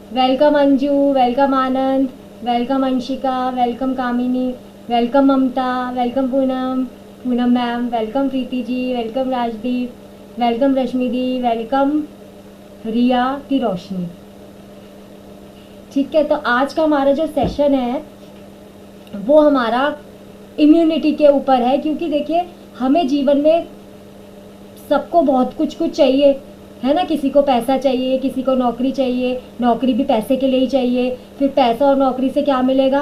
Welcome Anju, welcome Anand, welcome Anshika, welcome Kamini, welcome Mamta, welcome Poonam, Poonam ma'am, welcome Preeti ji, welcome Rajdeep, welcome Rashmi di, welcome Riya की रोशनी। ठीक है, तो आज का हमारा जो सेशन है वो हमारा इम्यूनिटी के ऊपर है, क्योंकि देखिए हमें जीवन में सबको बहुत कुछ कुछ चाहिए, है ना। किसी को पैसा चाहिए, किसी को नौकरी चाहिए, नौकरी भी पैसे के लिए ही चाहिए। फिर पैसा और नौकरी से क्या मिलेगा?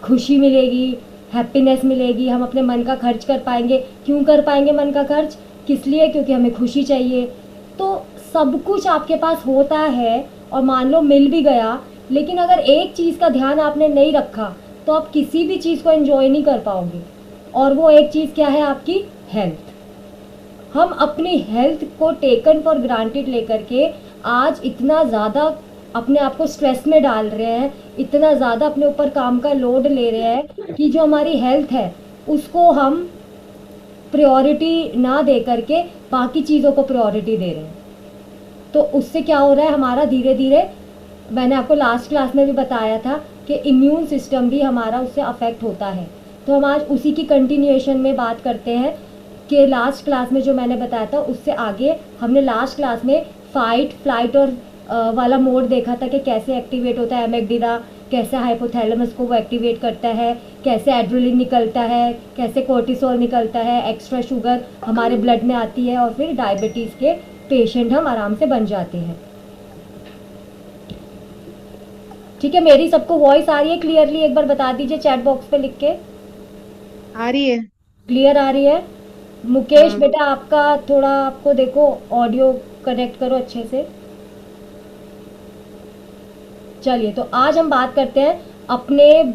खुशी मिलेगी, हैप्पीनेस मिलेगी, हम अपने मन का खर्च कर पाएंगे। क्यों कर पाएंगे मन का खर्च? किस लिए? क्योंकि हमें खुशी चाहिए। तो सब कुछ आपके पास होता है और मान लो मिल भी गया, लेकिन अगर एक चीज़ का ध्यान आपने नहीं रखा तो आप किसी भी चीज़ को एंजॉय नहीं कर पाओगे। और वो एक चीज़ क्या है? आपकी हेल्थ। हम अपनी हेल्थ को टेकन फॉर ग्रांटेड लेकर के आज इतना ज़्यादा अपने आप को स्ट्रेस में डाल रहे हैं, इतना ज़्यादा अपने ऊपर काम का लोड ले रहे हैं कि जो हमारी हेल्थ है उसको हम प्रायोरिटी ना दे करके बाकी चीज़ों को प्रायोरिटी दे रहे हैं। तो उससे क्या हो रहा है? हमारा धीरे धीरे, मैंने आपको लास्ट क्लास में भी बताया था कि इम्यून सिस्टम भी हमारा उससे अफेक्ट होता है। तो हम आज उसी की कंटिन्यूएशन में बात करते हैं कि लास्ट क्लास में जो मैंने बताया था उससे आगे हमने लास्ट क्लास में फाइट फ्लाइट और वाला मोड देखा था कि कैसे एक्टिवेट होता है एमेग्डिला, कैसे हाइपोथैलेमस को वो एक्टिवेट करता है, कैसे एड्रेनलिन निकलता है, कैसे कोर्टिसोल निकलता है, एक्स्ट्रा शुगर हमारे ब्लड में आती है और फिर डायबिटीज़ के पेशेंट हम आराम से बन जाते हैं। ठीक है, मेरी सबको वॉइस आ रही है क्लियरली? एक बार बता दीजिए चैट बॉक्स पे लिख के। आ रही है। क्लियर आ रही है? मुकेश हाँ। बेटा आपका थोड़ा, आपको देखो ऑडियो कनेक्ट करो अच्छे से। चलिए, तो आज हम बात करते हैं अपने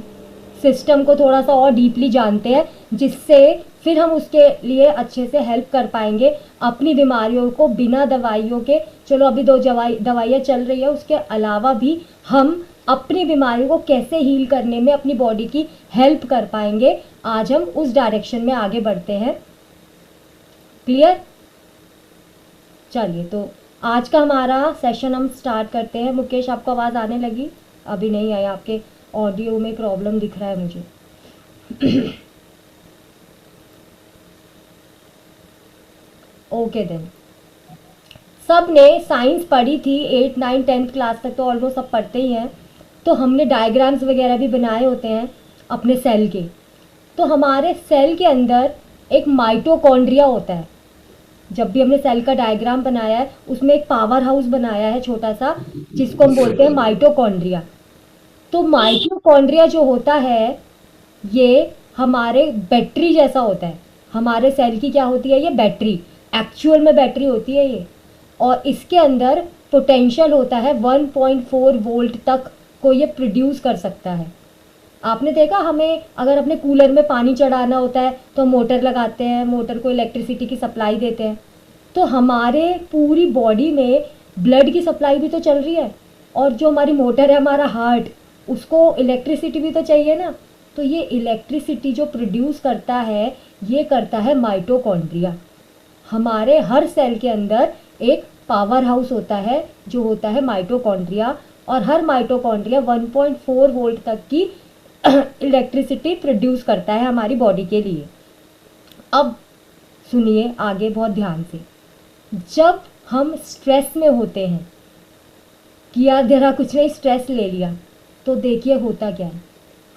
सिस्टम को थोड़ा सा और डीपली जानते हैं, जिससे फिर हम उसके लिए अच्छे से हेल्प कर पाएंगे अपनी बीमारियों को बिना दवाइयों के। चलो अभी दो दवाइयाँ चल रही है, उसके अलावा भी हम अपनी बीमारियों को कैसे हील करने में अपनी बॉडी की हेल्प कर पाएंगे। आज हम उस डायरेक्शन में आगे बढ़ते हैं। क्लियर? चलिए, तो आज का हमारा सेशन हम स्टार्ट करते हैं। मुकेश, आपको आवाज़ आने लगी? अभी नहीं आई, आपके ऑडियो में प्रॉब्लम दिख रहा है मुझे। Okay then. सब ने साइंस पढ़ी थी, 8 9 10th क्लास तक तो ऑलमोस्ट सब पढ़ते ही हैं। तो हमने डायग्राम्स वगैरह भी बनाए होते हैं अपने सेल के। तो हमारे सेल के अंदर एक माइटोकॉन्ड्रिया होता है। जब भी हमने सेल का डायग्राम बनाया है उसमें एक पावर हाउस बनाया है छोटा सा, जिसको हम बोलते हैं माइटोकॉन्ड्रिया। तो माइटोकॉन्ड्रिया जो होता है ये हमारे बैटरी जैसा होता है। हमारे सेल की क्या होती है? ये बैटरी, एक्चुअल में बैटरी होती है ये। और इसके अंदर पोटेंशियल होता है 1.4 वोल्ट तक को ये प्रोड्यूस कर सकता है। आपने देखा, हमें अगर अपने कूलर में पानी चढ़ाना होता है तो मोटर लगाते हैं, मोटर को इलेक्ट्रिसिटी की सप्लाई देते हैं। तो हमारे पूरी बॉडी में ब्लड की सप्लाई भी तो चल रही है, और जो हमारी मोटर है, हमारा हार्ट, उसको इलेक्ट्रिसिटी भी तो चाहिए ना। तो ये इलेक्ट्रिसिटी जो प्रोड्यूस करता है, ये करता है माइटोकॉन्ड्रिया। हमारे हर सेल के अंदर एक पावर हाउस होता है जो होता है माइटोकॉन्ड्रिया, और हर माइटोकॉन्ड्रिया 1.4 वोल्ट तक की इलेक्ट्रिसिटी प्रोड्यूस करता है हमारी बॉडी के लिए। अब सुनिए आगे बहुत ध्यान से। जब हम स्ट्रेस में होते हैं, किया जरा कुछ नहीं, स्ट्रेस ले लिया, तो देखिए होता क्या है,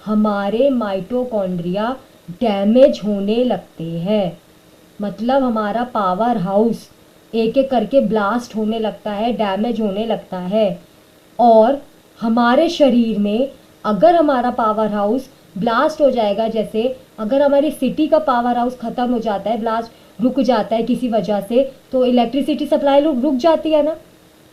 हमारे माइटोकॉन्ड्रिया डैमेज होने लगते हैं। मतलब हमारा पावर हाउस एक एक करके ब्लास्ट होने लगता है, डैमेज होने लगता है। और हमारे शरीर में अगर हमारा पावर हाउस ब्लास्ट हो जाएगा, जैसे अगर हमारी सिटी का पावर हाउस ख़त्म हो जाता है, ब्लास्ट रुक जाता है किसी वजह से, तो इलेक्ट्रिसिटी सप्लाई रुक जाती है ना।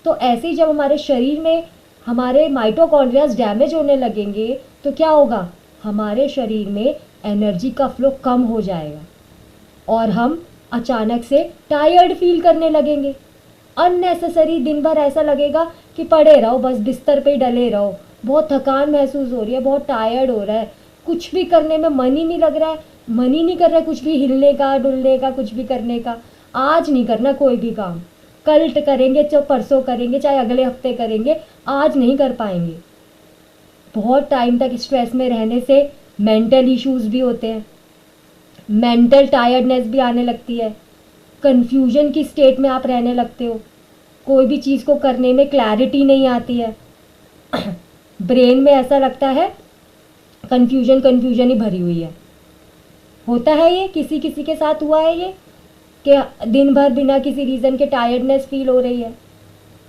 तो ऐसे ही जब हमारे शरीर में हमारे माइटोकॉन्ड्रियाज डैमेज होने लगेंगे तो क्या होगा? हमारे शरीर में एनर्जी का फ्लो कम हो जाएगा और हम अचानक से टायर्ड फील करने लगेंगे। अननेसेसरी दिन भर ऐसा लगेगा कि पड़े रहो, बस बिस्तर पे ही डले रहो। बहुत थकान महसूस हो रही है, बहुत टायर्ड हो रहा है, कुछ भी करने में मन ही नहीं लग रहा है, मन ही नहीं कर रहा है कुछ भी हिलने का, डुलने का, कुछ भी करने का। आज नहीं करना कोई भी काम। कल करेंगे, चाहे परसों करेंगे, चाहे अगले हफ्ते करेंगे, आज नहीं कर पाएंगे। बहुत टाइम तक स्ट्रेस में रहने से मेंटल इश्यूज भी होते हैं, मेंटल टायर्डनेस भी आने लगती है, कंफ्यूजन की स्टेट में आप रहने लगते हो, कोई भी चीज़ को करने में क्लैरिटी नहीं आती है, ब्रेन में ऐसा लगता है कंफ्यूजन कंफ्यूजन ही भरी हुई है। होता है ये, किसी किसी के साथ हुआ है ये कि दिन भर बिना किसी रीज़न के टायर्डनेस फील हो रही है।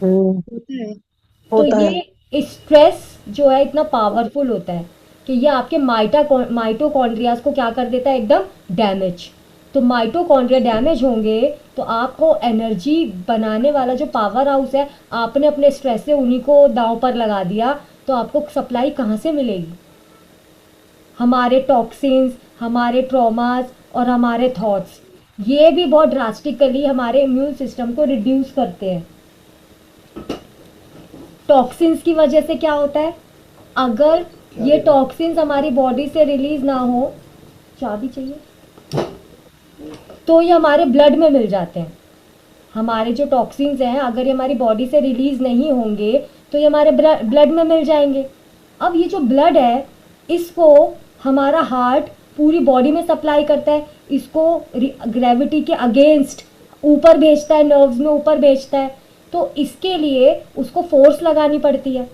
हम्म। होता है। तो होता है। ये स्ट्रेस जो है इतना पावरफुल होता है कि ये आपके माइटोकॉन्ड्रियाज को क्या कर देता है, एकदम डैमेज। तो माइटोकॉन्ड्रिया डैमेज होंगे तो आपको एनर्जी बनाने वाला जो पावर हाउस है, आपने अपने स्ट्रेस से उन्हीं को दांव पर लगा दिया, तो आपको सप्लाई कहाँ से मिलेगी? हमारे टॉक्सिन्स, हमारे ट्रॉमास और हमारे थॉट्स, ये भी बहुत ड्रास्टिकली हमारे इम्यून सिस्टम को रिड्यूस करते हैं। टॉक्सिन्स की वजह से क्या होता है, अगर ये टॉक्सिन्स हमारी बॉडी से रिलीज ना हो, चाबी चाहिए, तो ये हमारे ब्लड में मिल जाते हैं। हमारे जो टॉक्सिन्स हैं, अगर ये हमारी बॉडी से रिलीज नहीं होंगे तो ये हमारे ब्लड में मिल जाएंगे। अब ये जो ब्लड है, इसको हमारा हार्ट पूरी बॉडी में सप्लाई करता है, इसको ग्रेविटी के अगेंस्ट ऊपर भेजता है, नर्व्स में ऊपर भेजता है, तो इसके लिए उसको फोर्स लगानी पड़ती है।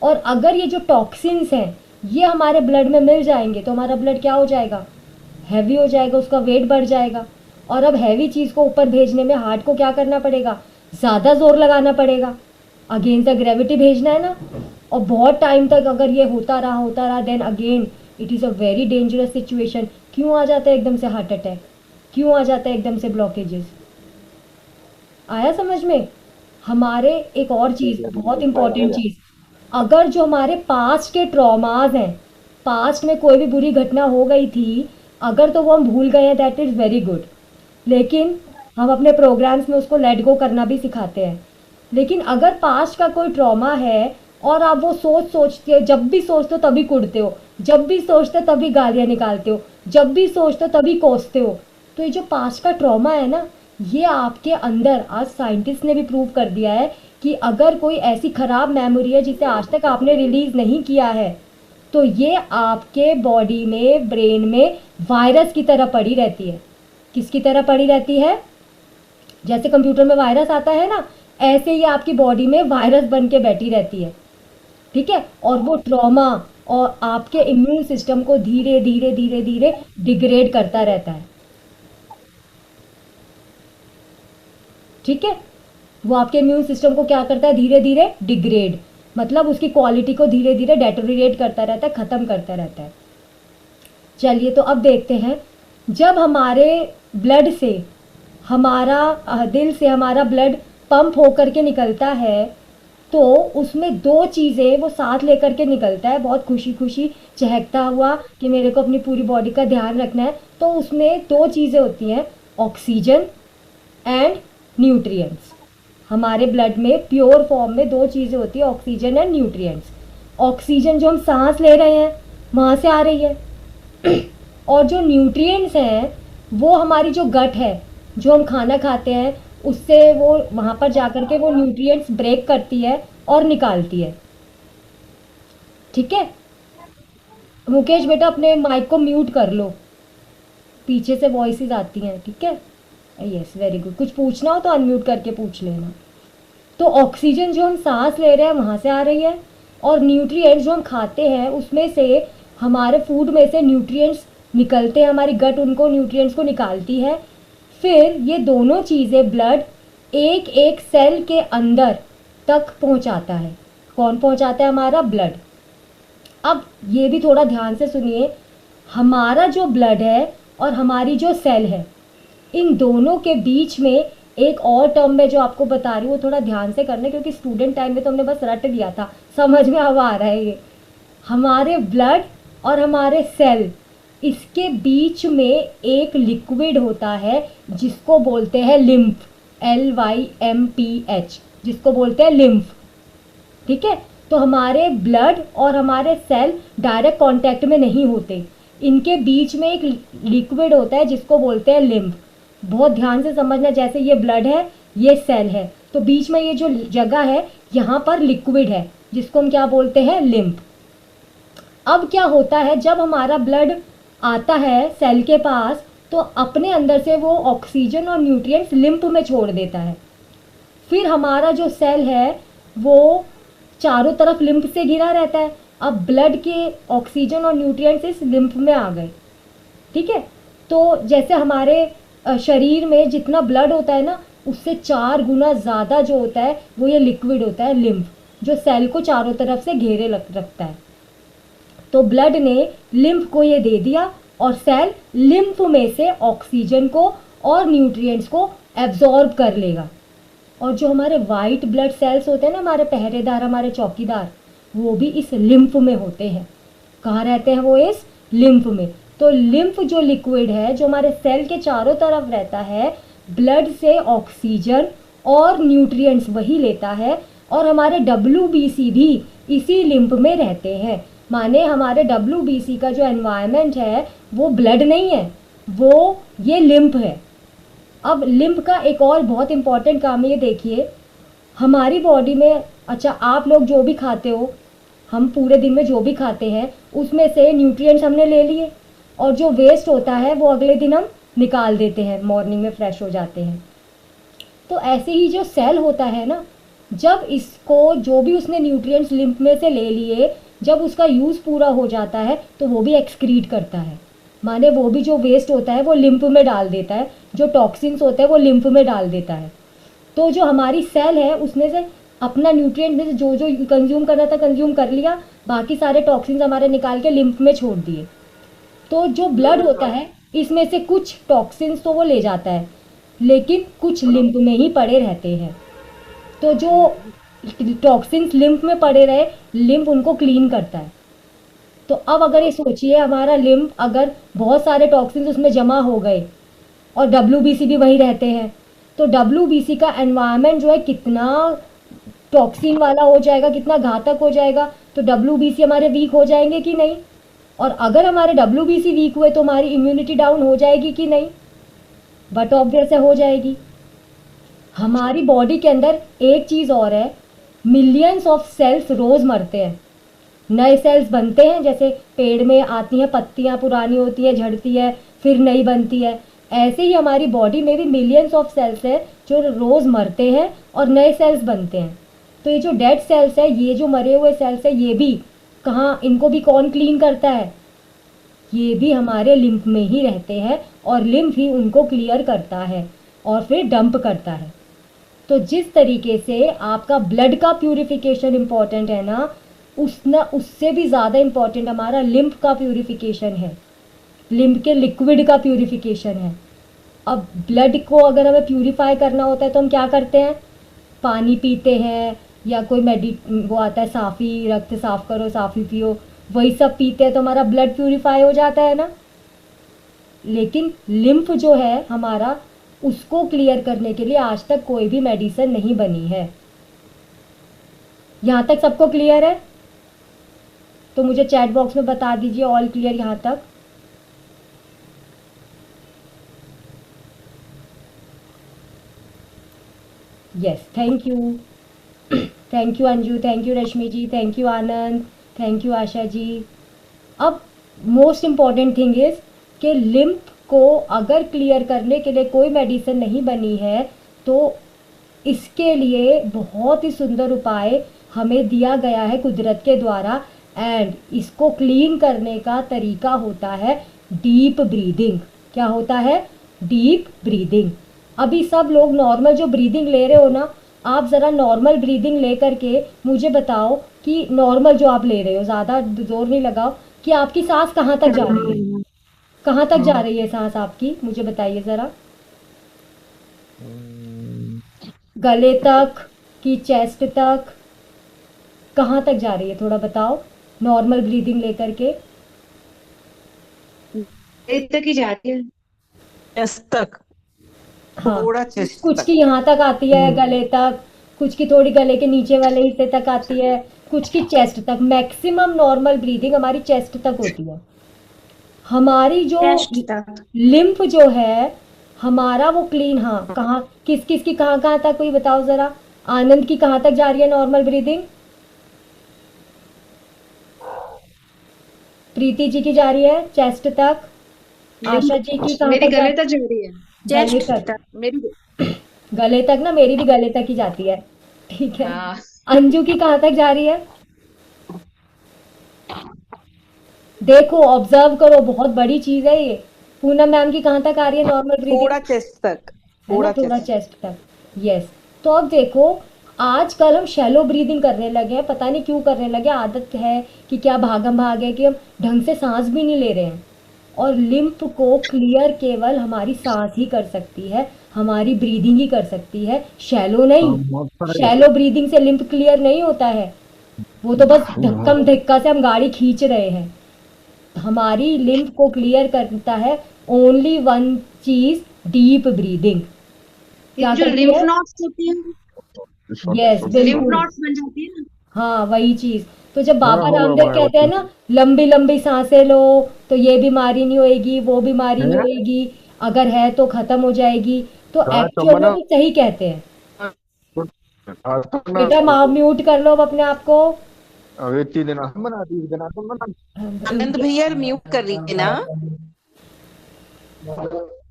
और अगर ये जो टॉक्सिन्स हैं ये हमारे ब्लड में मिल जाएंगे तो हमारा ब्लड क्या हो जाएगा, हैवी हो जाएगा, उसका वेट बढ़ जाएगा। और अब हैवी चीज़ को ऊपर भेजने में हार्ट को क्या करना पड़ेगा, ज़्यादा जोर लगाना पड़ेगा, अगेंस्ट द ग्रेविटी भेजना है ना। और बहुत टाइम तक अगर ये होता रहा then again it is a very dangerous situation. क्यों आ जाता है एकदम से हार्ट अटैक, क्यों आ जाता है एकदम से ब्लॉकेजेस? आया समझ में? हमारे एक और चीज़, बहुत इंपॉर्टेंट चीज़, अगर जो हमारे पास्ट के ट्रॉमाज हैं, पास्ट में कोई भी बुरी घटना हो गई थी, अगर तो वो हम भूल गए हैं, दैट इज़ वेरी गुड। लेकिन हम अपने प्रोग्राम्स में उसको लेट गो करना भी सिखाते हैं। लेकिन अगर पास्ट का कोई ट्रॉमा है और आप वो सोचते हो, जब भी सोचते हो तभी कुड़ते हो, जब भी सोचते हो तभी गालियाँ निकालते हो, जब भी सोचते हो तभी कोसते हो, तो ये जो पास्ट का ट्रॉमा है ना, ये आपके अंदर, आज साइंटिस्ट ने भी प्रूव कर दिया है कि अगर कोई ऐसी ख़राब मेमोरी है जिसे आज तक आपने रिलीज़ नहीं किया है, तो ये आपके बॉडी में, ब्रेन में वायरस की तरह पड़ी रहती है। किसकी तरह पड़ी रहती है? जैसे कंप्यूटर में वायरस आता है ना, ऐसे ही आपकी बॉडी में वायरस बन के बैठी रहती है। ठीक है? और वो ट्रॉमा और आपके इम्यून सिस्टम को धीरे धीरे धीरे धीरे डिग्रेड करता रहता है। ठीक है? वो आपके इम्यून सिस्टम को क्या करता है, धीरे धीरे डिग्रेड, मतलब उसकी क्वालिटी को धीरे धीरे डेटोरिएट करता रहता है, ख़त्म करता रहता है। चलिए तो अब देखते हैं, जब हमारे ब्लड से, हमारा दिल से हमारा ब्लड पंप होकर के निकलता है, तो उसमें दो चीज़ें वो साथ लेकर के निकलता है, बहुत खुशी खुशी चहकता हुआ कि मेरे को अपनी पूरी बॉडी का ध्यान रखना है। तो उसमें दो चीज़ें होती हैं, ऑक्सीजन एंड न्यूट्रिएंट्स। हमारे ब्लड में प्योर फॉर्म में दो चीज़ें होती है, ऑक्सीजन एंड न्यूट्रिएंट्स। ऑक्सीजन जो हम सांस ले रहे हैं वहाँ से आ रही है, और जो न्यूट्रिएंट्स हैं वो हमारी जो गट है, जो हम खाना खाते हैं, उससे वो वहाँ पर जाकर के वो न्यूट्रिएंट्स ब्रेक करती है और निकालती है। ठीक है? मुकेश बेटा अपने माइक को म्यूट कर लो, पीछे से वॉइसेस आती हैं। ठीक है? Yes, very good. कुछ पूछना हो तो अनम्यूट करके पूछ लेना। तो ऑक्सीजन जो हम सांस ले रहे हैं वहाँ से आ रही है, और न्यूट्रिएंट्स जो हम खाते हैं उसमें से, हमारे फूड में से न्यूट्रिएंट्स निकलते हैं, हमारी गट उनको न्यूट्रिएंट्स को निकालती है। फिर ये दोनों चीज़ें ब्लड एक एक सेल के अंदर तक पहुंचाता है। कौन पहुंचाता है? हमारा ब्लड। अब ये भी थोड़ा ध्यान से सुनिए, हमारा जो ब्लड है और हमारी जो सेल है, इन दोनों के बीच में एक और टर्म है जो आपको बता रही हूँ, वो थोड़ा ध्यान से करना, क्योंकि स्टूडेंट टाइम में तो हमने बस रट लिया था, समझ में अब आ रहा है ये। हमारे ब्लड और हमारे सेल, इसके बीच में एक लिक्विड होता है जिसको बोलते हैं लिम्फ, LYMPH, जिसको बोलते हैं लिम्फ। ठीक है? तो हमारे ब्लड और हमारे सेल डायरेक्ट कांटेक्ट में नहीं होते, इनके बीच में एक लिक्विड होता है जिसको बोलते हैं लिम्फ। बहुत ध्यान से समझना, जैसे ये ब्लड है, ये सेल है। तो बीच में ये जो जगह है, यहाँ पर लिक्विड है जिसको हम क्या बोलते हैं, लिम्फ। अब क्या होता है, जब हमारा ब्लड आता है सेल के पास, तो अपने अंदर से वो ऑक्सीजन और न्यूट्रिएंट्स लिम्फ में छोड़ देता है। फिर हमारा जो सेल है वो चारों तरफ लिम्फ से घिरा रहता है। अब ब्लड के ऑक्सीजन और न्यूट्रिएंट्स इस लिम्फ में आ गए, ठीक है। तो जैसे हमारे शरीर में जितना ब्लड होता है ना, उससे 4 गुना ज़्यादा जो होता है वो ये लिक्विड होता है, लिम्फ, जो सेल को चारों तरफ से घेरे रखता है। तो ब्लड ने लिम्फ को ये दे दिया और सेल लिम्फ में से ऑक्सीजन को और न्यूट्रिएंट्स को एब्जॉर्ब कर लेगा। और जो हमारे वाइट ब्लड सेल्स होते हैं ना, हमारे पहरेदार, हमारे चौकीदार, वो भी इस लिम्फ में होते हैं। कहाँ रहते हैं वो, इस लिम्फ में। तो लिम्फ जो लिक्विड है, जो हमारे सेल के चारों तरफ रहता है, ब्लड से ऑक्सीजन और न्यूट्रिएंट्स वही लेता है। और हमारे WBC भी इसी लिम्फ में रहते हैं। माने हमारे WBC का जो एनवायरनमेंट है वो ब्लड नहीं है, वो ये लिम्फ है। अब लिम्फ का एक और बहुत इंपॉर्टेंट काम है, ये देखिए हमारी बॉडी में। अच्छा, आप लोग जो भी खाते हो, हम पूरे दिन में जो भी खाते हैं उसमें से न्यूट्रिएंट्स हमने ले लिए, और जो वेस्ट होता है वो अगले दिन हम निकाल देते हैं, मॉर्निंग में फ्रेश हो जाते हैं। तो ऐसे ही जो सेल होता है ना, जब इसको जो भी उसने न्यूट्रिएंट्स लिम्फ में से ले लिए, जब उसका यूज़ पूरा हो जाता है तो वो भी एक्सक्रीट करता है। माने वो भी जो वेस्ट होता है वो लिम्फ में डाल देता है, जो टॉक्सिन्स होते हैं वो लिम्फ में डाल देता है। तो जो हमारी सेल है उसमें से अपना न्यूट्रिएंट में से जो जो कंज्यूम करना था कंज्यूम कर लिया, बाकी सारे टॉक्सिन्स हमारे निकाल के लिम्फ में छोड़ दिए। तो जो ब्लड होता है इसमें से कुछ टॉक्सिन्स तो वो ले जाता है, लेकिन कुछ लिम्फ में ही पड़े रहते हैं। तो जो टॉक्सिन्स लिम्फ में पड़े रहे, लिम्फ उनको क्लीन करता है। तो अब अगर ये सोचिए, हमारा लिम्फ अगर बहुत सारे टॉक्सिन्स उसमें जमा हो गए और WBC भी वहीं रहते हैं, तो WBC का एनवायरनमेंट जो है कितना टॉक्सिन वाला हो जाएगा, कितना घातक हो जाएगा। तो WBC हमारे वीक हो जाएंगे कि नहीं, और अगर हमारे WBC वीक हुए तो हमारी इम्यूनिटी डाउन हो जाएगी कि नहीं, बट ऑब्वियस है हो जाएगी। हमारी बॉडी के अंदर एक चीज़ और है, मिलियंस ऑफ सेल्स रोज़ मरते हैं, नए सेल्स बनते हैं। जैसे पेड़ में आती हैं पत्तियां, पुरानी होती है, झड़ती है, फिर नई बनती है, ऐसे ही हमारी बॉडी में भी मिलियंस ऑफ सेल्स है जो रोज़ मरते हैं और नए सेल्स बनते हैं। तो ये जो डेड सेल्स है, ये जो मरे हुए सेल्स है, ये भी कहाँ, इनको भी कौन क्लीन करता है, ये भी हमारे लिम्फ में ही रहते हैं, और लिम्फ ही उनको क्लियर करता है और फिर डंप करता है। तो जिस तरीके से आपका ब्लड का प्यूरिफिकेशन इम्पॉर्टेंट है ना, उससे भी ज़्यादा इम्पॉर्टेंट हमारा लिम्फ का प्यूरिफिकेशन है, लिम्फ के लिक्विड का प्यूरिफिकेशन है। अब ब्लड को अगर हमें प्यूरिफाई करना होता है तो हम क्या करते हैं, पानी पीते हैं, या कोई वो आता है साफ़ी, रक्त साफ करो, साफ़ी पियो, वही सब पीते हैं तो हमारा ब्लड प्यूरिफाई हो जाता है ना। लेकिन लिम्फ जो है हमारा, उसको क्लियर करने के लिए आज तक कोई भी मेडिसिन नहीं बनी है। यहाँ तक सबको क्लियर है? तो मुझे चैट बॉक्स में बता दीजिए ऑल क्लियर यहाँ तक। Yes, thank you. Thank you Anju, thank you Rashmi ji, thank you Anand, thank you Asha ji. अब मोस्ट इम्पॉर्टेंट थिंग इज़ कि लिम्फ को अगर क्लियर करने के लिए कोई मेडिसिन नहीं बनी है, तो इसके लिए बहुत ही सुंदर उपाय हमें दिया गया है कुदरत के द्वारा। एंड इसको क्लीन करने का तरीका होता है डीप ब्रीदिंग। क्या होता है? Deep breathing. अभी सब लोग नॉर्मल जो ब्रीदिंग ले रहे हो ना, आप ज़रा नॉर्मल ब्रीदिंग ले करके मुझे बताओ कि नॉर्मल जो आप ले रहे हो, ज़्यादा जोर नहीं लगाओ, कि आपकी सांस कहाँ तक जा रही है, कहाँ तक जा रही है सांस आपकी, मुझे बताइए ज़रा। गले तक कि चेस्ट तक, कहाँ तक जा रही है, थोड़ा बताओ नॉर्मल ब्रीदिंग लेकर के। पेट तक ही जाती है। चेस्ट तक, हाँ, थोड़ा चेस्ट कुछ तक। की यहाँ तक आती है गले तक, कुछ की थोड़ी गले के नीचे वाले हिस्से तक आती है, कुछ की चेस्ट तक। मैक्सिमम नॉर्मल ब्रीदिंग हमारी चेस्ट तक होती है। हमारी जो चेस्ट तक। लिम्फ जो है हमारा वो क्लीन, हाँ, कहाँ किस किस की कहाँ कहाँ तक, कोई बताओ जरा। आनंद की कहाँ तक जा रही है नॉर्मल ब्रीदिंग? प्रीति जी की जा रही है चेस्ट तक। मेरी आशा जी की कहाँ मेरी तक जा गले रही तक जा रही है। है? चेस्ट गले तक। तक मेरी। गले तक ना, मेरी भी गले तक ही जाती है। ठीक है। हाँ, अंजू की कहाँ तक जा रही है? देखो, ऑब्जर्व करो, बहुत बड़ी चीज है ये। पूनम मैम की कहाँ तक आ रही है नॉर्मल ब्रीदिंग? थोड़ा चेस्ट तक, है ना, थोड़ा थोड़ा चेस्ट। चेस्ट तक। यस। तो अब देखो, आजकल हम शैलो ब्रीदिंग करने लगे हैं, पता नहीं क्यों करने लगे, आदत है कि क्या, भागम भाग है कि हम ढंग से सांस भी नहीं ले रहे हैं। और लिम्फ को क्लियर केवल हमारी सांस ही कर सकती है, हमारी ब्रीदिंग ही कर सकती है, शैलो नहीं। शैलो ब्रीदिंग से लिम्फ क्लियर नहीं होता है, वो तो बस धक्कम धक्का से हम गाड़ी खींच रहे हैं। हमारी लिम्फ को क्लियर करता है ओनली वन चीज, डीप ब्रीदिंग। ये क्या जो करती लिम्फ है? नॉट्स होती है, यस, लिम्फ बिल्कुल। नॉट्स बन जाती है ना। हाँ, वही चीज। तो जब बाबा रामदेव कहते हैं ना, लंबी लंबी सांसें लो, तो ये बीमारी नहीं होएगी, वो बीमारी नहीं होएगी, अगर है तो खत्म हो जाएगी, तो एक्चुअल में वो सही कहते हैं। बेटा म्यूट कर लो अब अपने आप को। आनंद भैया म्यूट कर रही है ना।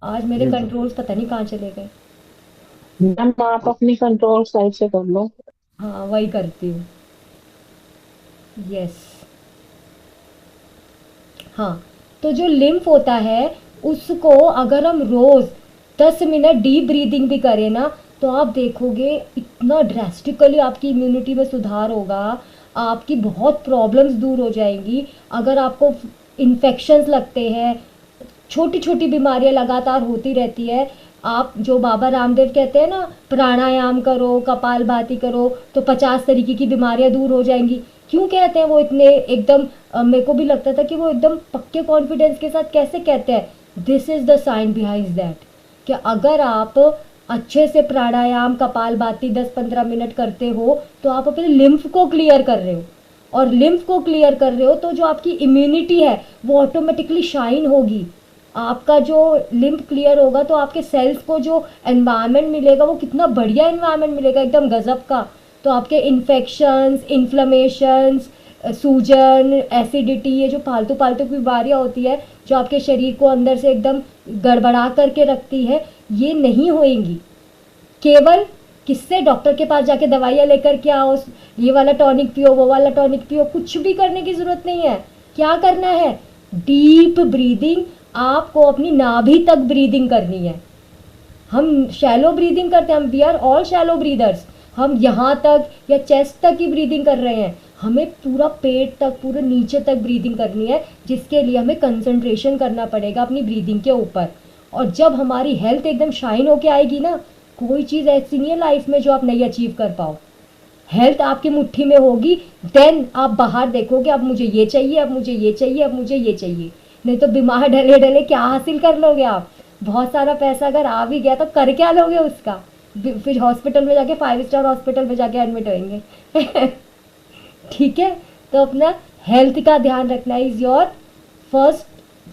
आज मेरे कंट्रोल्स पता नहीं कहाँ चले गए। मैम आप अपनी कंट्रोल साइड से कर लो। हाँ, वही करती हूँ। यस। हाँ, तो जो लिम्फ होता है, उसको अगर हम रोज 10 मिनट डीप ब्रीदिंग भी करें ना, तो आप देखोगे इतना ड्रेस्टिकली आपकी इम्यूनिटी में सुधार होगा, आपकी बहुत प्रॉब्लम्स दूर हो जाएंगी। अगर आपको इन्फेक्शंस लगते हैं, छोटी छोटी बीमारियां लगातार होती रहती है, आप जो बाबा रामदेव कहते हैं ना, प्राणायाम करो, कपालभाति करो, तो 50 तरीके की बीमारियां दूर हो जाएंगी। क्यों कहते हैं वो इतने एकदम, मेरे को भी लगता था कि वो एकदम पक्के कॉन्फिडेंस के साथ कैसे कहते हैं, this is the sign behind that, कि अगर आप अच्छे से प्राणायाम कपालभाति 10-15 मिनट करते हो, तो आप अपने लिम्फ को क्लियर कर रहे हो, और लिम्फ को क्लियर कर रहे हो तो जो आपकी इम्यूनिटी है वो ऑटोमेटिकली शाइन होगी। आपका जो लिम्फ क्लियर होगा तो आपके सेल्स को जो एनवायरनमेंट मिलेगा वो कितना बढ़िया एनवायरनमेंट मिलेगा, एकदम गजब का। तो आपके इन्फेक्शंस, इन्फ्लेमेशंस, सूजन, एसिडिटी, ये जो फालतू फालतू की बीमारियाँ होती है जो आपके शरीर को अंदर से एकदम गड़बड़ा करके रखती है, ये नहीं होएंगी। केवल किससे, डॉक्टर के पास जाके दवाइयाँ लेकर के आओ, ये वाला टॉनिक पियो, वो वाला टॉनिक पियो, कुछ भी करने की ज़रूरत नहीं है। क्या करना है? Deep breathing. आपको अपनी नाभि तक ब्रीदिंग करनी है। हम शैलो ब्रीदिंग करते हैं, हम वी आर ऑल शैलो ब्रीदर्स, हम यहाँ तक या चेस्ट तक ही ब्रीदिंग कर रहे हैं, हमें पूरा पेट तक, पूरे नीचे तक ब्रीदिंग करनी है, जिसके लिए हमें कंसंट्रेशन करना पड़ेगा अपनी ब्रीदिंग के ऊपर। और जब हमारी हेल्थ एकदम शाइन होके आएगी ना, कोई चीज़ ऐसी नहीं है लाइफ में जो आप नहीं अचीव कर पाओ। हेल्थ आपकी मुट्ठी में होगी, देन आप बाहर देखोगे, अब मुझे ये चाहिए, अब मुझे ये चाहिए, अब मुझे ये चाहिए। नहीं तो बीमार डले डले क्या हासिल कर लोगे आप? बहुत सारा पैसा अगर आ भी गया तो कर क्या लोगे उसका? फिर हॉस्पिटल में जाके, 5 स्टार हॉस्पिटल में जाके एडमिट होंगे। ठीक है। तो अपना हेल्थ का ध्यान रखना is your first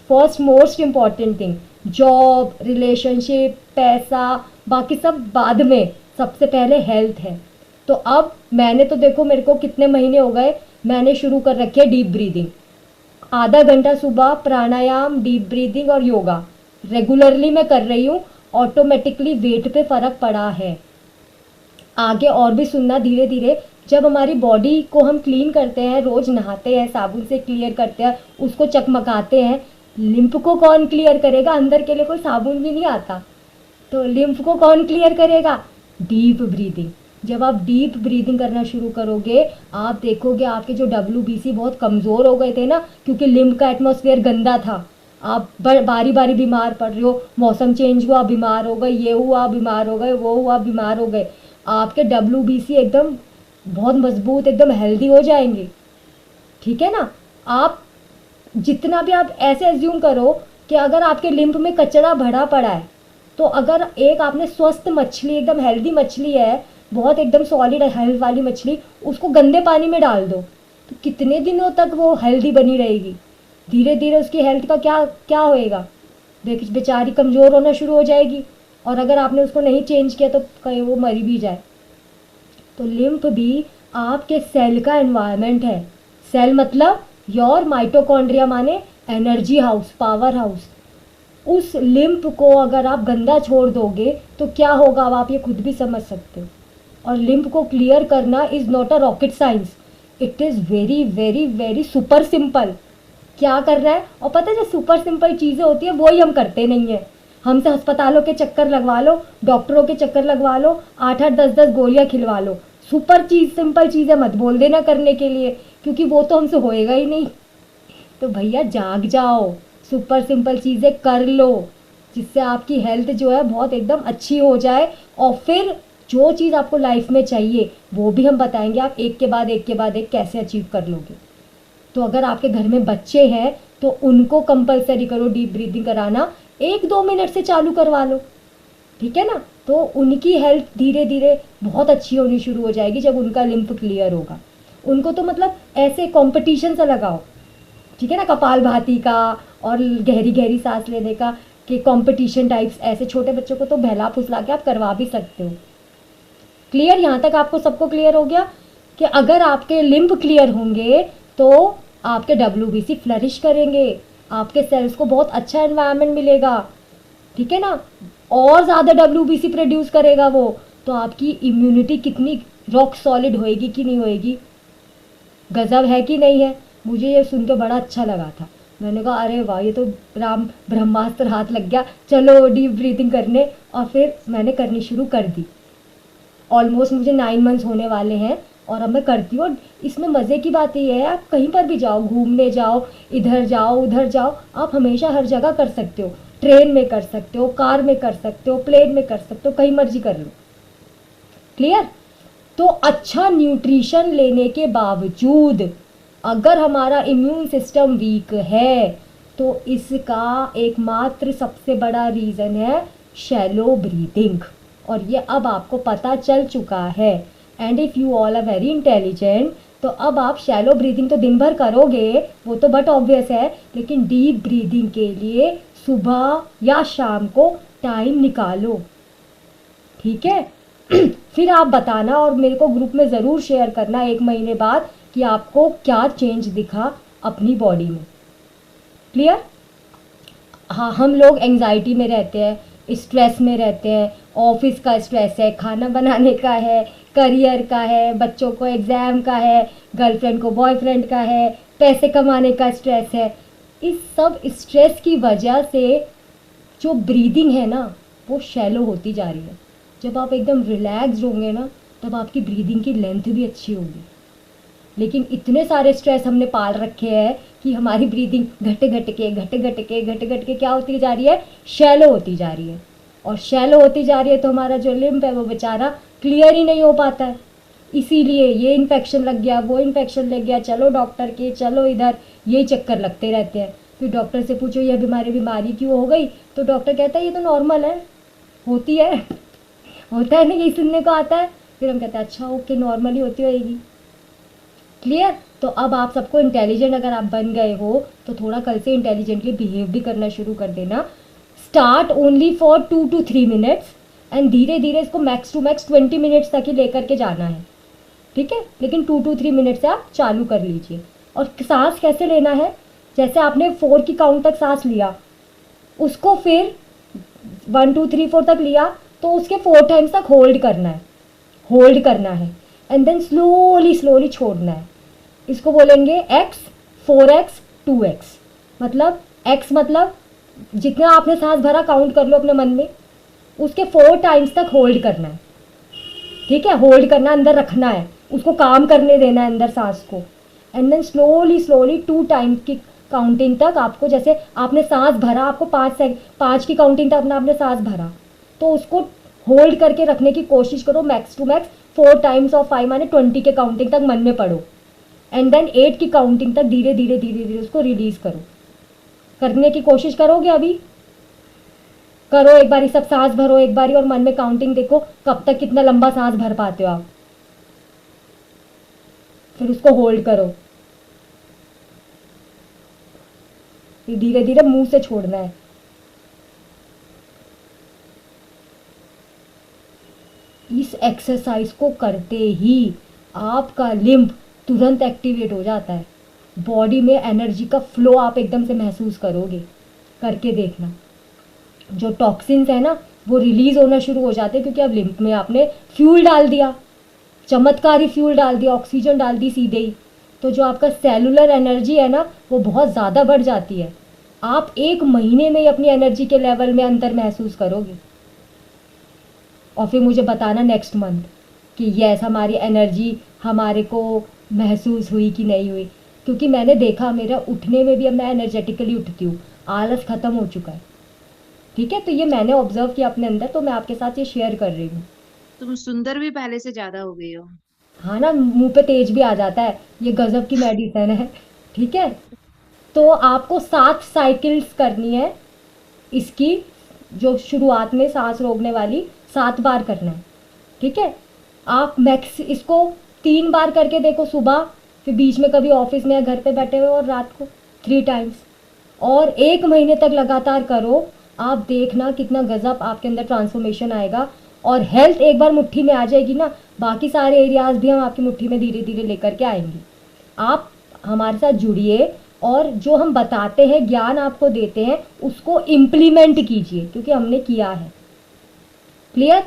first most important thing. Job, relationship, पैसा, बाकी सब बाद में, सबसे पहले हेल्थ है। तो अब मैंने तो देखो, मेरे को कितने महीने हो गए, मैंने शुरू कर रखी है डीप ब्रीदिंग। आधा घंटा सुबह प्राणायाम, डीप ब्रीदिंग और योगा रेगुलरली मैं कर रही हूँ। ऑटोमेटिकली वेट पे फ़र्क पड़ा है। आगे और भी सुनना धीरे धीरे। जब हमारी बॉडी को हम क्लीन करते हैं, रोज नहाते हैं, साबुन से क्लियर करते हैं, उसको चकमकाते हैं, लिम्फ को कौन क्लियर करेगा? अंदर के लिए कोई साबुन भी नहीं आता, तो लिम्फ को कौन क्लियर करेगा? Deep breathing. जब आप डीप ब्रीदिंग करना शुरू करोगे, आप देखोगे आपके जो WBC बहुत कमज़ोर हो गए थे ना, क्योंकि लिम्फ का एटमॉस्फेयर गंदा था। आप बारी बारी बीमार पड़ रहे हो, मौसम चेंज हुआ बीमार हो गए, ये हुआ बीमार हो गए, वो हुआ बीमार हो गए, आपके WBC एकदम बहुत मजबूत, एकदम हेल्दी हो जाएंगे। ठीक है ना? आप जितना भी, आप ऐसे एज्यूम करो कि अगर आपके लिम्फ में कचरा भरा पड़ा है, तो अगर एक आपने स्वस्थ मछली, एकदम हेल्दी मछली है, बहुत एकदम सॉलिड हेल्थ वाली मछली, उसको गंदे पानी में डाल दो, तो कितने दिनों तक वो हेल्दी बनी रहेगी? धीरे धीरे उसकी हेल्थ का क्या क्या होएगा? देख बेचारी कमज़ोर होना शुरू हो जाएगी, और अगर आपने उसको नहीं चेंज किया तो कहीं वो मरी भी जाए। तो लिम्फ भी आपके सेल का एनवायरनमेंट है। सेल मतलब योर माइटोकॉन्ड्रिया माने एनर्जी हाउस, पावर हाउस। उस लिम्फ को अगर आप गंदा छोड़ दोगे तो क्या होगा, अब आप ये खुद भी समझ सकते हो। और लिम्फ को क्लियर करना is not a rocket science, it is very very very super simple. क्या करना है, और पता है जो सुपर सिंपल चीज़ें होती है वही हम करते नहीं हैं। हमसे अस्पतालों के चक्कर लगवा लो, डॉक्टरों के चक्कर लगवा लो, 8-8 10-10 गोलियां खिलवा लो, सुपर सिंपल चीज़ें मत बोल देना करने के लिए, क्योंकि वो तो हमसे होएगा ही नहीं। तो भैया जाग जाओ, सुपर सिंपल चीज़ें कर लो, जिससे आपकी हेल्थ जो है बहुत एकदम अच्छी हो जाए। और फिर जो चीज़ आपको लाइफ में चाहिए वो भी हम बताएंगे, आप एक के बाद एक के बाद एक कैसे अचीव कर लोगे। तो अगर आपके घर में बच्चे हैं तो उनको कंपलसरी करो डीप ब्रीदिंग कराना, 1-2 मिनट से चालू करवा लो, ठीक है ना। तो उनकी हेल्थ धीरे धीरे बहुत अच्छी होनी शुरू हो जाएगी जब उनका लिम्फ क्लियर होगा। उनको तो मतलब ऐसे कंपटीशन से लगाओ, ठीक है ना, कपालभाति का और गहरी गहरी सांस लेने का, कि कंपटीशन टाइप्स, ऐसे छोटे बच्चों को तो बहला फुसला के आप करवा भी सकते हो। क्लियर, यहाँ तक आपको सबको क्लियर हो गया कि अगर आपके लिम्फ क्लियर होंगे तो आपके WBC फ्लरिश करेंगे, आपके सेल्स को बहुत अच्छा एनवायरनमेंट मिलेगा, ठीक है ना, और ज़्यादा WBC प्रोड्यूस करेगा वो, तो आपकी इम्यूनिटी कितनी रॉक सॉलिड होएगी कि नहीं होएगी, गजब है कि नहीं है। मुझे ये सुन के बड़ा अच्छा लगा था, मैंने कहा अरे वाह ये तो राम ब्रह्मास्त्र हाथ लग गया, चलो डीप ब्रीथिंग करने। और फिर मैंने करनी शुरू कर दी। ऑलमोस्ट मुझे 9 मंथ्स होने वाले हैं और अब मैं करती हूँ। इसमें मज़े की बात ये है, आप कहीं पर भी जाओ, घूमने जाओ, इधर जाओ उधर जाओ, आप हमेशा हर जगह कर सकते हो। ट्रेन में कर सकते हो, कार में कर सकते हो, प्लेन में कर सकते हो, कहीं मर्जी कर लो। क्लियर। तो अच्छा न्यूट्रिशन लेने के बावजूद अगर हमारा इम्यून सिस्टम वीक है तो इसका एकमात्र सबसे बड़ा रीज़न है शैलो ब्रीदिंग, और ये अब आपको पता चल चुका है। And if you all are very intelligent, तो अब आप शैलो ब्रीदिंग तो दिन भर करोगे, वो तो बट ऑब्वियस है, लेकिन डीप ब्रीदिंग के लिए सुबह या शाम को टाइम निकालो, ठीक है। फिर आप बताना और मेरे को ग्रुप में ज़रूर शेयर करना 1 महीने बाद कि आपको क्या चेंज दिखा अपनी बॉडी में। क्लियर। हाँ, हम लोग एंजाइटी में रहते हैं, स्ट्रेस में रहते हैं, ऑफिस का स्ट्रेस है, खाना बनाने का है, करियर का है, बच्चों को एग्ज़ाम का है, गर्लफ्रेंड को बॉयफ्रेंड का है, पैसे कमाने का स्ट्रेस है। इस सब स्ट्रेस की वजह से जो ब्रीदिंग है ना वो शैलो होती जा रही है। जब आप एकदम रिलैक्स्ड होंगे ना तब आपकी ब्रीदिंग की लेंथ भी अच्छी होगी। लेकिन इतने सारे स्ट्रेस हमने पाल रखे हैं कि हमारी ब्रीदिंग घट घट के क्या होती जा रही है, शैलो होती जा रही है। और शैलो होती जा रही है तो हमारा जो लिम्फ है वो बेचारा क्लियर ही नहीं हो पाता है। इसीलिए ये इन्फेक्शन लग गया, वो इन्फेक्शन लग गया, चलो डॉक्टर के, चलो इधर, यही चक्कर लगते रहते हैं। फिर डॉक्टर से पूछो यह बीमारी क्यों हो गई, तो डॉक्टर कहता है ये तो नॉर्मल है, होती है, होता है ना, यही सुनने को आता है। फिर हम कहते हैं अच्छा ओके नॉर्मली होती होगी। क्लियर। तो अब आप सबको इंटेलिजेंट अगर आप बन गए हो तो थोड़ा कल से इंटेलिजेंटली बिहेव भी करना शुरू कर देना। Start only for 2 to 3 minutes and धीरे धीरे इसको मैक्स टू मैक्स 20 मिनट्स तक ही लेकर के जाना है, ठीक है। लेकिन 2 to 3 मिनट से आप चालू कर लीजिए। और सांस कैसे लेना है, जैसे आपने 4 की काउंट तक सांस लिया, उसको फिर 1 2 3 4 तक लिया तो उसके 4 टाइम्स तक होल्ड करना है एंड देन स्लोली छोड़ना है। इसको बोलेंगे x 4x 2x। मतलब x मतलब जितना आपने सांस भरा काउंट कर लो अपने मन में, उसके 4 टाइम्स तक होल्ड करना है, ठीक है। होल्ड करना, अंदर रखना है, उसको काम करने देना है अंदर सांस को। एंड देन स्लोली 2 टाइम्स की काउंटिंग तक आपको, जैसे आपने सांस भरा, आपको 5 की काउंटिंग तक आपने सांस भरा तो उसको होल्ड करके रखने की कोशिश करो max to max 4 times of 5 माने 20 के काउंटिंग तक मन में पढ़ो। एंड देन 8 की काउंटिंग तक धीरे धीरे उसको रिलीज करो। करने की कोशिश करोगे, अभी करो एक बारी, सब सांस भरो एक बारी और मन में काउंटिंग देखो कब तक कितना लंबा सांस भर पाते हो आप। फिर उसको होल्ड करो, फिर धीरे धीरे मुंह से छोड़ना है। एक्सरसाइज को करते ही आपका लिम्फ तुरंत एक्टिवेट हो जाता है, बॉडी में एनर्जी का फ्लो आप एकदम से महसूस करोगे, करके देखना। जो टॉक्सिन्स है ना वो रिलीज होना शुरू हो जाते हैं, क्योंकि अब लिम्फ में आपने फ्यूल डाल दिया, चमत्कारी फ्यूल डाल दिया, ऑक्सीजन डाल दी सीधे ही। तो जो आपका सेलुलर एनर्जी है ना वो बहुत ज़्यादा बढ़ जाती है। आप 1 महीने में ही अपनी एनर्जी के लेवल में अंतर महसूस करोगे, और फिर मुझे बताना नेक्स्ट मंथ कि यस हमारी एनर्जी हमारे को महसूस हुई कि नहीं हुई। क्योंकि मैंने देखा मेरा उठने में भी अब मैं एनर्जेटिकली उठती हूँ, आलस ख़त्म हो चुका है। ठीक है, तो ये मैंने ऑब्जर्व किया अपने अंदर, तो मैं आपके साथ ये शेयर कर रही हूँ। तुम सुंदर भी पहले से ज्यादा हो गई हो। हाँ ना, मुंह पे तेज भी आ जाता है, ये गजब की मेडिसिन है। ठीक है, तो आपको 7 साइकिल्स करनी है इसकी, जो शुरुआत में सांस रोकने वाली 7 बार करना है। ठीक है, आप मैक्स इसको 3 बार करके देखो, सुबह, फिर बीच में कभी ऑफिस में या घर पे बैठे हुए, और रात को 3 टाइम्स, और 1 महीने तक लगातार करो। आप देखना कितना गजब आपके अंदर ट्रांसफॉर्मेशन आएगा, और हेल्थ एक बार मुट्ठी में आ जाएगी ना, बाकी सारे एरियाज भी हम आपकी मुट्ठी में धीरे धीरे लेकर के आएंगे। आप हमारे साथ जुड़िए, और जो हम बताते हैं, ज्ञान आपको देते हैं, उसको इम्प्लीमेंट कीजिए, क्योंकि हमने किया है। क्लियर?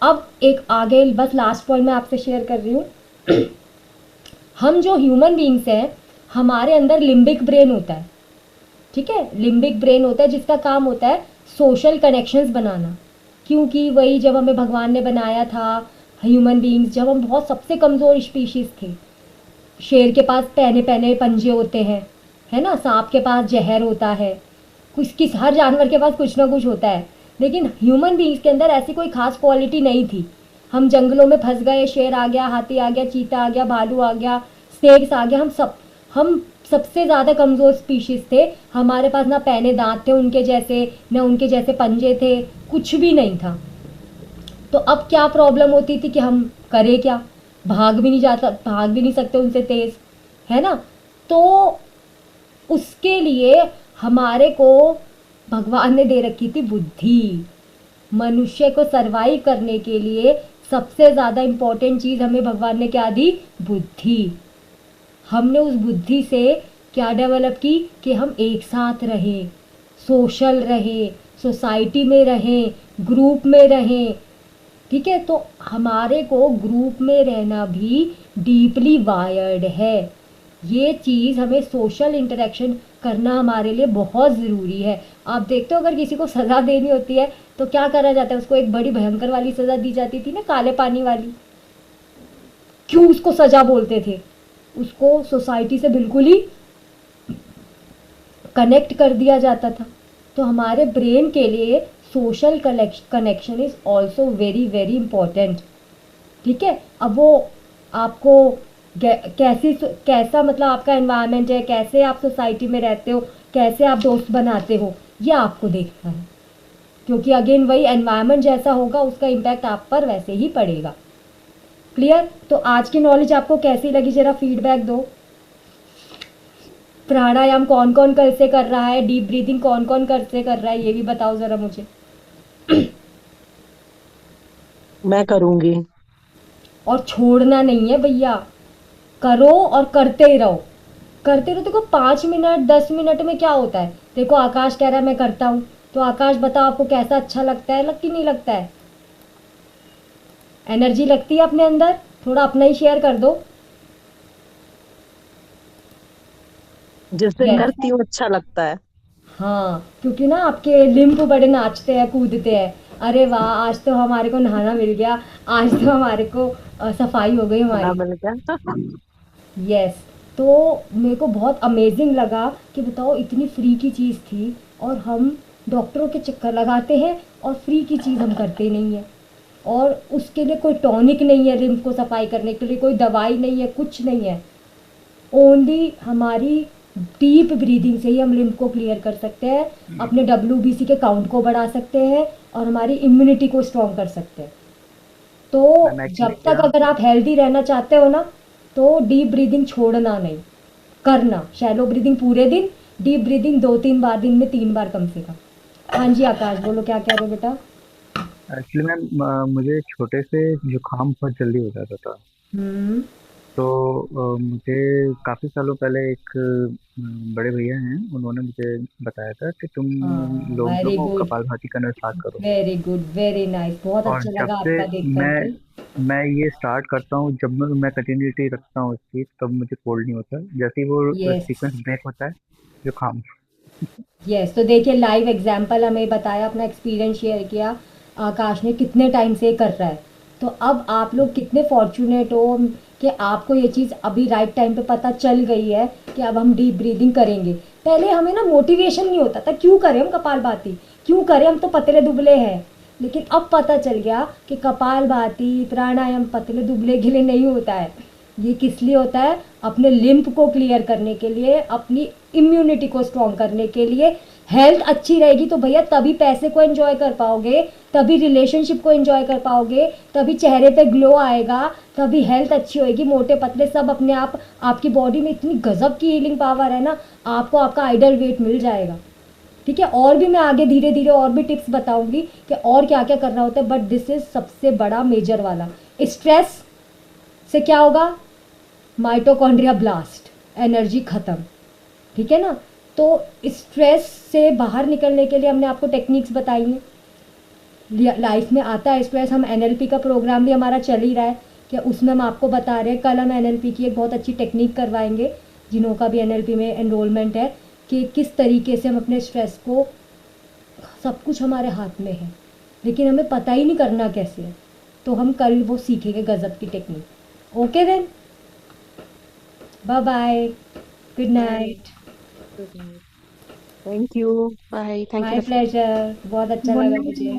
अब एक आगे बस लास्ट पॉइंट मैं आपसे शेयर कर रही हूँ। हम जो ह्यूमन बींग्स हैं, हमारे अंदर लिम्बिक ब्रेन होता है। ठीक है, लिम्बिक ब्रेन होता है जिसका काम होता है सोशल कनेक्शंस बनाना। क्योंकि वही जब हमें भगवान ने बनाया था ह्यूमन बींग्स, जब हम बहुत सबसे कमज़ोर स्पीशीज़ थे, शेर के पास पहने पहने पंजे होते हैं, है ना, सांप के पास जहर होता है, किस हर जानवर के पास कुछ ना कुछ होता है, लेकिन ह्यूमन बींग्स के अंदर ऐसी कोई खास क्वालिटी नहीं थी। हम जंगलों में फंस गए, शेर आ गया, हाथी आ गया, चीता आ गया, भालू आ गया, स्नेक्स आ गया, हम सबसे ज़्यादा कमज़ोर स्पीशीज़ थे। हमारे पास ना पैने दांत थे उनके जैसे, ना उनके जैसे पंजे थे, कुछ भी नहीं था। तो अब क्या प्रॉब्लम होती थी कि हम करें क्या, भाग भी नहीं सकते उनसे तेज़, है ना। तो उसके लिए हमारे को भगवान ने दे रखी थी बुद्धि। मनुष्य को सरवाइव करने के लिए सबसे ज़्यादा इम्पोर्टेंट चीज़ हमें भगवान ने क्या दी? बुद्धि। हमने उस बुद्धि से क्या डेवलप की कि हम एक साथ रहें, सोशल रहें, सोसाइटी में रहें, ग्रुप में रहें। ठीक है, तो हमारे को ग्रुप में रहना भी डीपली वायर्ड है। ये चीज़ हमें सोशल इंटरेक्शन करना हमारे लिए बहुत ज़रूरी है। आप देखते हो अगर किसी को सज़ा देनी होती है तो क्या करा जाता है, उसको एक बड़ी भयंकर वाली सज़ा दी जाती थी ना, काले पानी वाली। क्यों उसको सज़ा बोलते थे? उसको सोसाइटी से बिल्कुल ही कनेक्ट कर दिया जाता था। तो हमारे ब्रेन के लिए social connection is also very very important. ठीक है, अब वो आपको कैसा मतलब आपका एनवायरनमेंट है, कैसे आप सोसाइटी में रहते हो, कैसे आप दोस्त बनाते हो, ये आपको देखना है। क्योंकि अगेन वही एनवायरनमेंट जैसा होगा उसका इम्पैक्ट आप पर वैसे ही पड़ेगा। क्लियर? तो आज की नॉलेज आपको कैसी लगी, जरा फीडबैक दो। प्राणायाम कौन कौन कैसे कर रहा है, डीप ब्रीदिंग कौन कौन कैसे कर रहा है, ये भी बताओ ज़रा मुझे। मैं करूंगी। और छोड़ना नहीं है भैया, करो और करते ही रहो, करते रहो। देखो 5 मिनट 10 मिनट में क्या होता है। देखो आकाश कह रहा है मैं करता हूँ, तो आकाश बताओ आपको कैसा अच्छा लगता है, कि नहीं लगता है? एनर्जी लगती है अपने अंदर? थोड़ा अपना ही शेयर कर दो। जिस दिन Yes. करती हूँ अच्छा लगता है। हाँ, क्योंकि ना आपके लिम्फ बड़े नाचते हैं, कूदते हैं। अरे वाह, आज तो हमारे को नहाना मिल गया, आज तो हमारे को सफाई हो गई खाना हमारी। मिल गया। यस, तो मेरे को बहुत अमेजिंग लगा कि बताओ इतनी फ्री की चीज़ थी, और हम डॉक्टरों के चक्कर लगाते हैं और फ्री की चीज़ हम करते नहीं हैं। और उसके लिए कोई टॉनिक नहीं है, लिम्फ को सफाई करने के लिए कोई दवाई नहीं है, कुछ नहीं है। ओनली हमारी डीप ब्रीदिंग से ही हम लिम्फ को क्लियर कर सकते हैं, अपने WBC के काउंट को बढ़ा सकते हैं, और हमारी इम्यूनिटी को स्ट्रॉन्ग कर सकते हैं। तो जब तक अगर आप हेल्दी रहना चाहते हो ना, तो डीप ब्रीदिंग छोड़ना नहीं, करना। शैलो ब्रीदिंग पूरे दिन, डीप ब्रीदिंग 2-3 बार दिन में 3 बार कम से कम। हाँ जी आकाश, बोलो क्या कह रहे हो बेटा? एक्चुअली मैम मुझे छोटे से जुकाम बहुत जल्दी हो जाता था। हम्म। तो मुझे काफ़ी सालों पहले एक बड़े भैया हैं, उन्होंने मुझे बताया था कि तुम हाँ, लोग जो वेरी हो गुड। कपालभाति करना स्टार्ट करो। वेरी गुड, वेरी नाइस, बहुत और अच्छा जब लगा से आपका देख मैं करके। मैं ये स्टार्ट करता हूँ, जब मैं कंटिन्यूटी रखता हूँ उसकी, तब मुझे कोल्ड नहीं होता। जैसे ही वो यस। सीक्वेंस ब्रेक होता है, जुकाम। यस, तो देखिए लाइव एग्जाम्पल हमें बताया, अपना एक्सपीरियंस शेयर किया आकाश ने, कितने टाइम से ये कर रहा है। तो अब आप लोग कितने फॉर्चुनेट हो कि आपको ये चीज़ अभी राइट टाइम पे पता चल गई है कि अब हम डीप ब्रीदिंग करेंगे। पहले हमें ना मोटिवेशन नहीं होता था, क्यों करें हम कपालभाति, क्यों करें, हम तो पतले दुबले हैं। लेकिन अब पता चल गया कि कपालभाति प्राणायाम पतले दुबले के लिए नहीं होता है। ये किस लिए होता है? अपने लिम्फ को क्लियर करने के लिए, अपनी इम्यूनिटी को स्ट्रॉन्ग करने के लिए। हेल्थ अच्छी रहेगी तो भैया तभी पैसे को एंजॉय कर पाओगे, तभी रिलेशनशिप को एंजॉय कर पाओगे, तभी चेहरे पे ग्लो आएगा, तभी हेल्थ अच्छी होएगी। मोटे पतले सब अपने आप, आपकी बॉडी में इतनी गजब की हीलिंग पावर है ना, आपको आपका आइडल वेट मिल जाएगा। ठीक है, और भी मैं आगे धीरे धीरे और भी टिप्स बताऊंगी कि और क्या क्या करना होता है, बट दिस इज सबसे बड़ा मेजर वाला। स्ट्रेस से क्या होगा? माइटोकॉन्ड्रिया ब्लास्ट, एनर्जी खत्म। ठीक है ना? तो स्ट्रेस से बाहर निकलने के लिए हमने आपको टेक्निक्स बताई हैं। लाइफ में आता है स्ट्रेस, हम एनएलपी का प्रोग्राम भी हमारा चल ही रहा है कि उसमें हम आपको बता रहे हैं। कल हम एनएलपी की एक बहुत अच्छी टेक्निक करवाएंगे, जिन्हों का भी एनएलपी में एनरोलमेंट है, कि किस तरीके से हम अपने स्ट्रेस को, सब कुछ हमारे हाथ में है लेकिन हमें पता ही नहीं करना कैसे है। तो हम कल वो सीखेंगे गज़ब की technique. Okay then, bye bye, good night. Right. Good night. Thank you, bye, thank my you. Pleasure, बहुत अच्छा लगा मुझे।